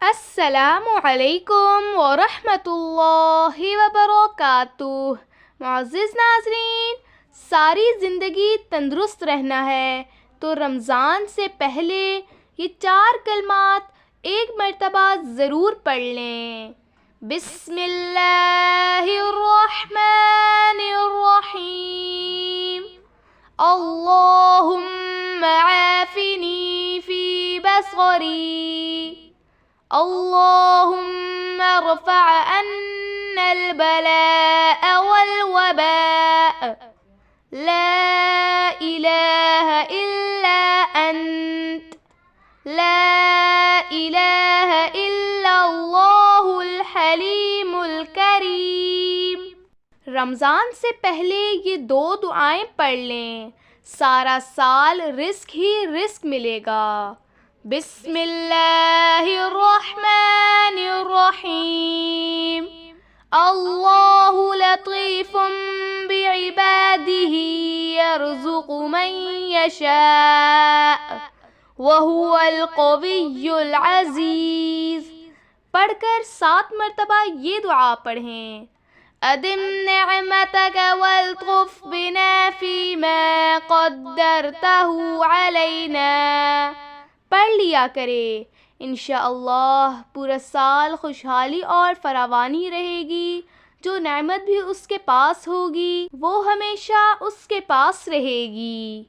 السلام علیکم ورحمۃ اللہ وبرکاتہ۔ معزز ناظرین، ساری زندگی تندرست رہنا ہے تو رمضان سے پہلے یہ 4 کلمات ایک مرتبہ ضرور پڑھ لیں۔ بسم اللہ الرحمن الرحیم۔ اللہم عافنی فی بصری، اللہم ارفع عنا البلاء والوباء، لا الہ الا انت، لا الہ الا اللہ الحلیم الکریم۔ رمضان سے پہلے یہ 2 دعائیں پڑھ لیں، سارا سال رزق ہی رزق ملے گا۔ بسم اللہ الرحمن الرحیم۔ اللہ لطیف بعبادہ یرزق من یشاء وہو القوی العزیز۔ پڑھ کر 7 مرتبہ یہ دعا پڑھیں۔ ادم نعمتک والطف بنا فیما قدرتہ علینا۔ پڑھ لیا کرے، انشاءاللہ پورا سال خوشحالی اور فراوانی رہے گی۔ جو نعمت بھی اس کے پاس ہوگی وہ ہمیشہ اس کے پاس رہے گی۔